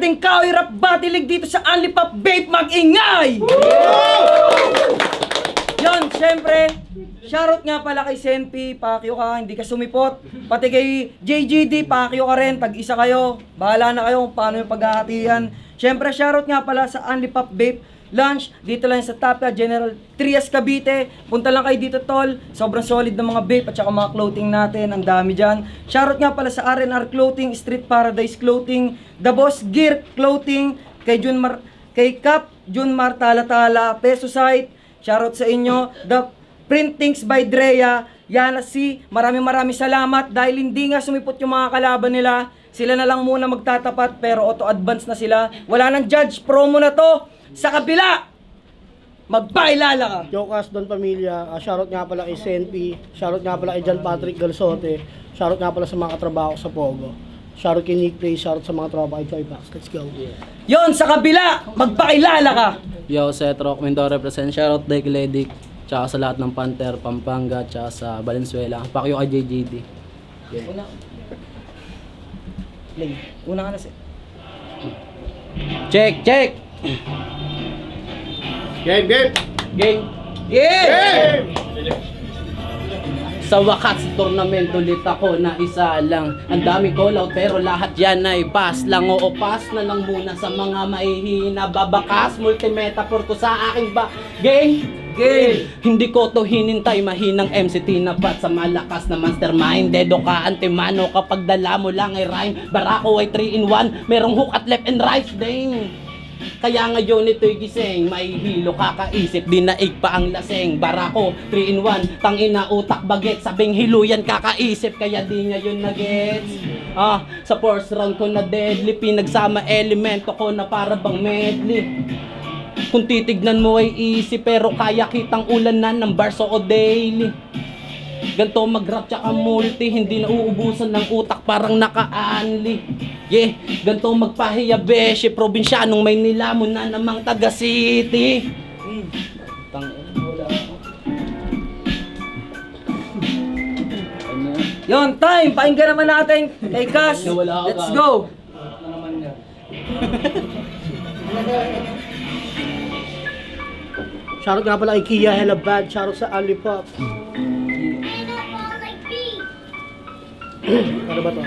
nating kahoy rap batilig dito sa Only Pop Vape, mag-ingay! Yon, syempre, shoutout nga pala kay Senpi, pakyo ka, hindi ka sumipot. Pati kay JGD, pakyo ka rin, tag-isa kayo. Bahala na kayo kung paano yung paghahatian. Syempre, shoutout nga pala sa Only Pop Vape Lunch, dito lang sa Tapia, General Trias, Cavite. Punta lang kayo dito, tol. Sobrang solid ng mga vape at saka mga clothing natin. Ang dami dyan. Shoutout nga pala sa R&R Clothing, Street Paradise Clothing, The Boss Gear Clothing, kay Cap, Junmar Talatala, Peso Site. Shoutout sa inyo. The Printings by Drea, Yana C. Maraming salamat dahil hindi nga sumipot yung mga kalaban nila. Sila na lang muna magtatapat pero auto-advance na sila. Wala nang judge, promo na to. Sa kabila, magpailala ka. Jokas Don Pamilya, shoutout nga pala kay Senpi, shoutout nga pala kay John Patrick Galsote, shoutout nga pala sa mga katrabaho ko sa Pogo. Shoutout kay Nick Play, shoutout sa mga tropa kay Joy Pax. Let's go. Yon, sa kabila, magpailala ka. Yo, Seth Rock, Mindoro represent, shoutout Dike Ledic, tsaka sa lahat ng Panther, Pampanga, tsaka sa Valenzuela. Pakyo kay JJD. Una ka na si. Check! Game! Sa wakas, tournament ulit ako na isa lang. Ang dami call out pero lahat yan ay pass lang. Oo, pass na lang muna sa mga mahihina. Babakas, multimetaphor ko sa aking game! Hindi ko to hinintay, mahinang MC tinapat sa malakas na mastermind. Dedo ka, antimano, kapag dala mo lang ay rhyme. Barako ay 3-in-1, merong hook at left and right, dang. Kaya ngayon ito'y gising, may hilo kakaisip, dinaig pa ang laseng. Barako, 3-in-1, tangina utak baget, sabing hiluyan kakaisip, kaya di ngayon nagets. Sa first round ko na deadly, pinagsama elemento ko na para bang medley. Kung titignan mo ay easy, pero kaya kitang ulanan ng bars o daily. Ganto mag-rap tsaka multi, hindi na uubusan ng utak parang naka-anli. Ganto magpahiya beshe, probinsyanong may nilamon na namang taga city. Yon, time, pakinggan naman natin kay Cash. Let's go. Shoutout nga pala kay Kia Hella Bad, shoutout sa Only Pop. Ano ba to?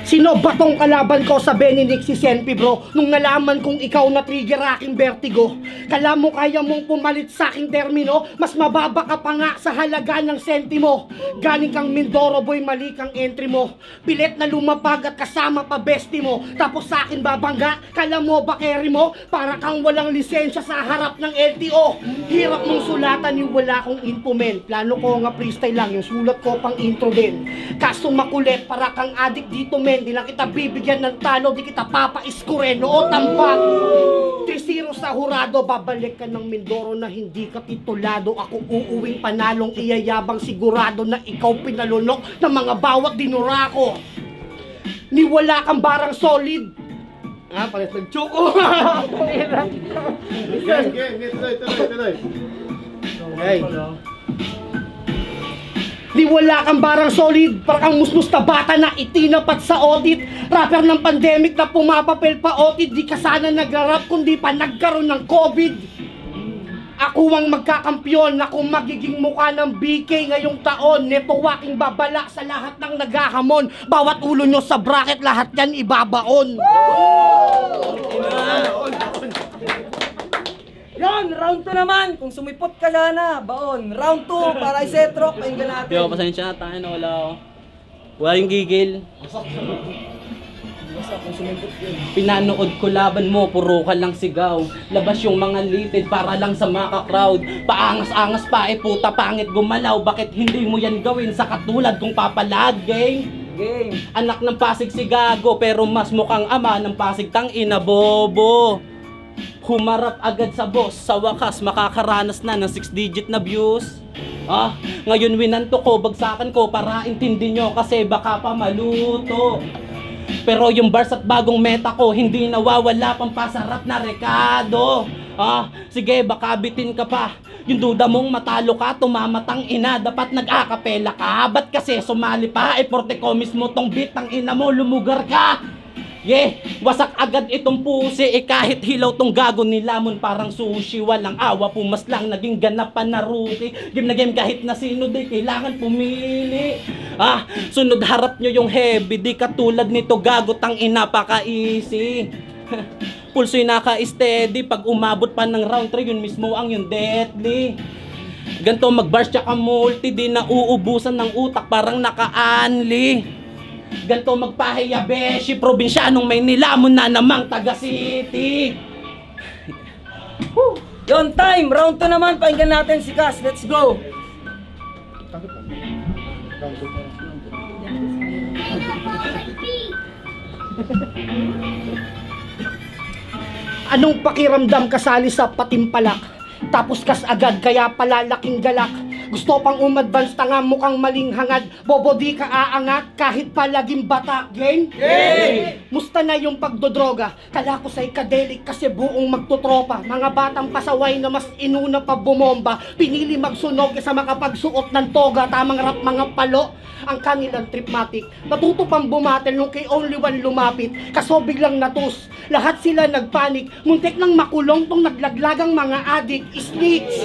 Sino ba tong kalaban ko sa Benedict si Senpi bro? Nung nalaman kong ikaw na trigger aking vertigo, kala mo kaya mong pumalit sa aking termino? Mas mababa ka pa nga sa halaga ng sentimo. Galing kang Mindoro boy, mali kang entry mo. Pilit na lumapag at kasama pa bestie mo. Tapos sa akin babangga, kala mo ba carry mo? Para kang walang lisensya sa harap ng LTO. Hirap mong sulatan yung wala kong instrument. Plano ko nga freestyle lang, yung sulat ko pang intro din. Kaso makulit, para kang adik dito men. Di lang kita bibigyan ng talo, di kita papaiskure, noo tambak. 3-0 sa hurado, babalik ka ng Mindoro na hindi ka titulado. Ako uuwing panalong iyayabang sigurado na ikaw pinalunok ng mga bawat dinurako. Niwala kang barang solid. Palit ng choco. Game, tuloy. Okay. Di wala kang barang solid, parang musmus na bata na itinapat sa audit. Rapper ng pandemic na pumapapel pa audit. Di ka sana nagrarap kundi pa nagkaroon ng COVID. Ako ang magkakampyon, ako magiging mukha ng BK ngayong taon. Neto waking babala sa lahat ng naghahamon. Bawat ulo nyo sa bracket, lahat yan ibabaon. Yon, round 2 naman. Kung sumipot ka sana, baon. Round 2 para kay Seth Rock, pakinggan natin. Yo, pasensya na tayo na wala ako. Wala yung gigil. Pinanood ko laban mo, puro ka lang sigaw. Labas yung mga litid para lang sa maka-crowd. Paangas-angas pa, puta pangit gumalaw. Bakit hindi mo yan gawin sa katulad kung papalag, game? Anak ng Pasig si Gago, pero mas mukhang ama ng Pasig tang ina bobo. Humarap agad sa boss, sa wakas makakaranas na ng 6-digit na views. Ngayon winanto ko, bagsakan ko para intindi nyo kasi baka pa maluto. Pero yung bars at bagong meta ko, hindi nawawala pang pasarap na rekado. Sige baka bitin ka pa. Yung duda mong matalo ka, tumamatang ina, dapat nag-akapela ka. Ba't kasi sumali pa, 40 ko mismo tong beat, ang ina mo, lumugar ka. wasak agad itong pusi. Kahit hilaw tong gago nilamon parang sushi. Walang awa, pumas lang, naging ganapan na rookie. Game na game kahit na sino, di kailangan pumili. Sunod harap nyo yung heavy, di katulad nito gago, tangin napaka-easy. Pulso'y naka-steady, pag umabot pa ng round 3, yun mismo ang yung deadly. Ganto mag-bars tsaka multi, di na uubusan ng utak, parang naka-anli. Ganto magpahiya beshi, probinsyanong may nilamon na namang taga city. Yon time, round 2 naman, pakinggan natin si Cass, let's go! Anong pakiramdam kasali sa patimpalak? Tapos kas agad kaya pala laking galak. Gusto pang umadvance, tanga mukhang maling hangad. Bobo di ka aangat kahit palaging bata. Game? Musta na yung pagdodroga? Kala ko sa ikadelik kasi buong magtutropa. Mga batang pasaway na mas inuna pa bumomba. Pinili magsunog kaysa makapagsuot ng toga. Tamang rap mga palo ang kanilang tripmatic. Natuto pang bumatel nung kay only one lumapit. Kaso biglang natus, lahat sila nagpanik. Muntik nang makulong tong naglaglagang mga adik. Sneaks!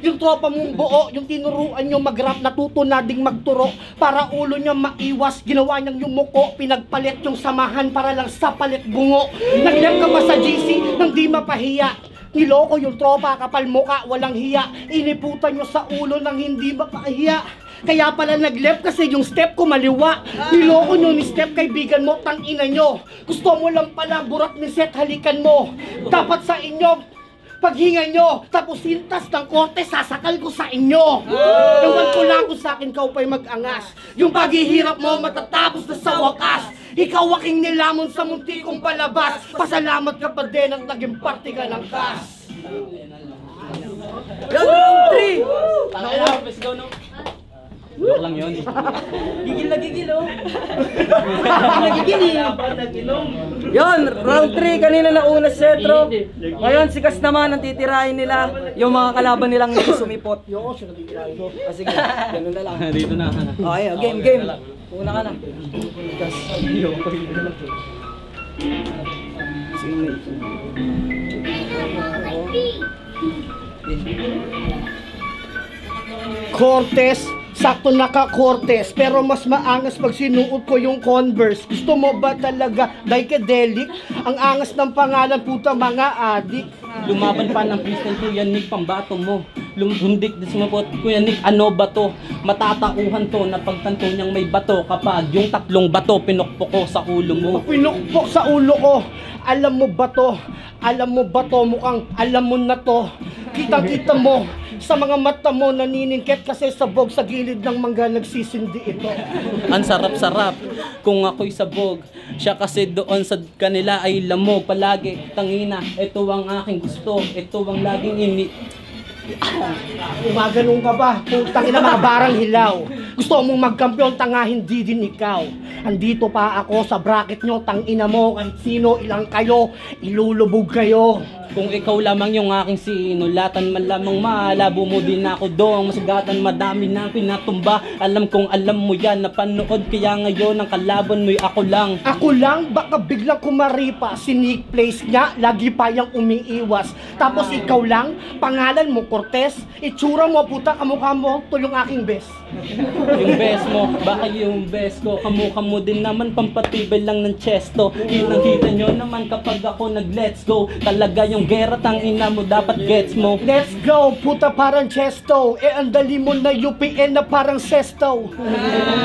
Yung tropa mong buo, yung tinuruan nyo mag-rap, natuto na ding magturo para ulo niya maiwas, ginawa niyang yumuko, pinagpalit yung samahan para lang sa palit bungo. Nag-left ka pa sa GC nang di mapahiya. Niloko yung tropa, kapal muka, walang hiya. Iniputan nyo sa ulo nang hindi mapahiya. Kaya pala nag-left kasi yung step ko maliwa. Niloko nyo ni step, kaibigan mo, tangina nyo. Gusto mo lang pala burak ni set, halikan mo. Dapat sa inyo paghinga nyo, tapos hintas ng korte, sasakal ko sa inyo. Ewan ko lang kung sa akin ka upa'y mag-angas. Yung paghihirap mo matatapos na sa wakas. Ikaw aking nilamon sa munti kong palabas. Pasalamat ka pa din at naging parte ka ng kas. Round 3! Let's go no. Joke lang yun. Gigil na gigil, oh. Nagigil, Yon, round 3, kanina nauna si Cetro. Ngayon si Cass naman ang titirahin nila yung mga kalaban nilang hindi sumipot. Sige, ganun na lang. Dito na. Okay, game. Una ka na. Cass. Cortez, sakto naka-Cortez, pero mas maangas pag sinuot ko yung Converse. Gusto mo ba talaga psychedelic? Ang angas ng pangalan, puta mga adik. Lumaban pa ng Kristen, Kuya Nick, pambato mo. Lumhundik din sumapot, Kuya Nick, ano ba to? Matatauhan to na pagtanto niyang may bato kapag yung 3 bato pinukpok ko sa ulo mo. Pinukpok sa ulo ko. Alam mo ba to? Alam mo ba to? Mukhang alam mo na to. Kitang-kita mo sa mga mata mo, naniningkit kasi sabog sa gilid ng mangga nagsisindi ito. Ang sarap-sarap kung ako'y sabog. Siya kasi doon sa kanila ay lamog palagi. Tangina, ito ang aking gusto. Ito ang laging Umaganong ka ba? Putang ina mga barang hilaw. Gusto mong magkampiyon, tanga hindi din ikaw. Andito pa ako sa bracket nyo, tangina mo. Kahit sino, ilang kayo, ilulubog kayo. Kung ikaw lamang yung aking sinulatan, malamang malabo mo din ako doong masugatan, madami na pinatumba. Alam kong alam mo yan, napanood kaya ngayon ang kalaban mo'y ako lang. Ako lang, baka biglang kumaripa. Sneak place nga, lagi pa yung umiiwas. Tapos ikaw lang, pangalan mo Cortez, itsura mo puta, kamukha mo, to yung aking best. Yung best mo, baka yung best ko, kamukha mo din naman, pampatibay lang ng chesto. Kitang-kita nyo naman kapag ako nag-let's go. Talaga yung gera, tangina mo, dapat gets mo. Let's go, puta parang chesto. Ang dali mo na UPN na parang sesto.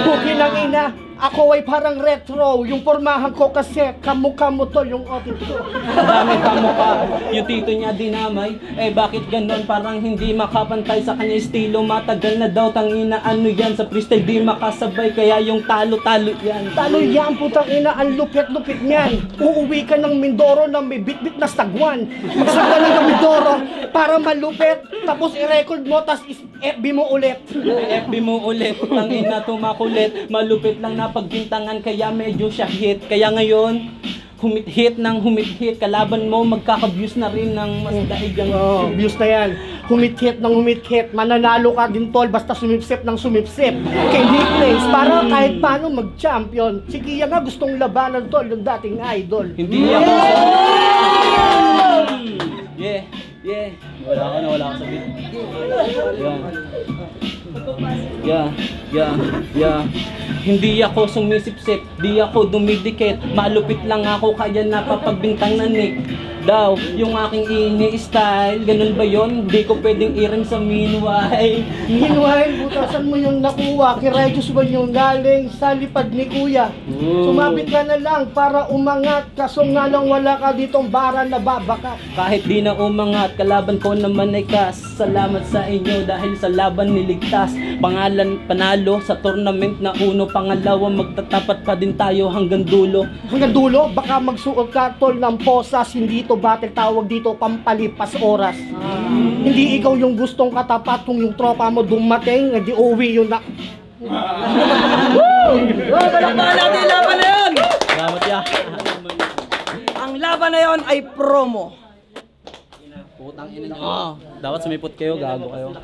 Buki ng ina, ako ay parang retro. Yung pormahan ko kasi kamukha mo to yung ating ko. Dami kamukha, yung tito niya dinamay. Bakit ganon, parang hindi makapantay sa kanya estilo. Matagal na daw, tangina ano yan, sa freestyle di makasabay. Kaya yung talo-talo yan. Talo yan, putang ina, ang lupit-lupit niyan. Uuwi ka ng Mindoro na may bit-bit na sagwan. Magsagwa ng Mindoro para malupit. Tapos i-record mo, tas FB mo ulit. FB mo ulit, tangina tumakulit. Malupit lang na pagbintangan, kaya medyo siya hit. Kaya ngayon, humit-hit ng humit-hit. Kalaban mo, magkaka-views na rin ng mas daig ang... Oh, views na yan. Humit-hit ng humit-hit. Mananalo ka din, tol, basta sumipsip ng sumipsip. Kay Nicknames, para kahit paano mag-champion. Si Kia nga gustong labanan, tol, ng dating idol. Hindi ako... Yeah. Wala ka sa beat. Yeah. Hindi ako sumisipsip, di ako dumidikit. Malupit lang ako kaya napapagbintang na Nick daw yung aking ini-style. Ganun ba yon? Hindi ko pwedeng i-rhyme sa meanwhile. Meanwhile, butasan mo yung nakuha. Kay Regis ba yung galing sa lipad ni Kuya? Sumabit ka na lang para umangat. Kaso nga lang wala ka ditong bara na babakat. Kahit di na umangat, kalaban ko naman ay kas. Salamat sa inyo dahil sa laban niligtas. Pangalan panalo sa tournament na uno. Pangalawa, magtatapat pa din tayo hanggang dulo. Hanggang dulo, baka magsuot ka, tol, ng posas. Hindi to battle, tawag dito pampalipas oras. Hindi ikaw yung gustong katapat. Kung yung tropa mo dumating, di uwi yun na. Palakpakan natin yung laban na yun! Salamat ya. Ang laban na yun ay promo. Putang ina nyo. Dapat sumipot kayo, gago kayo.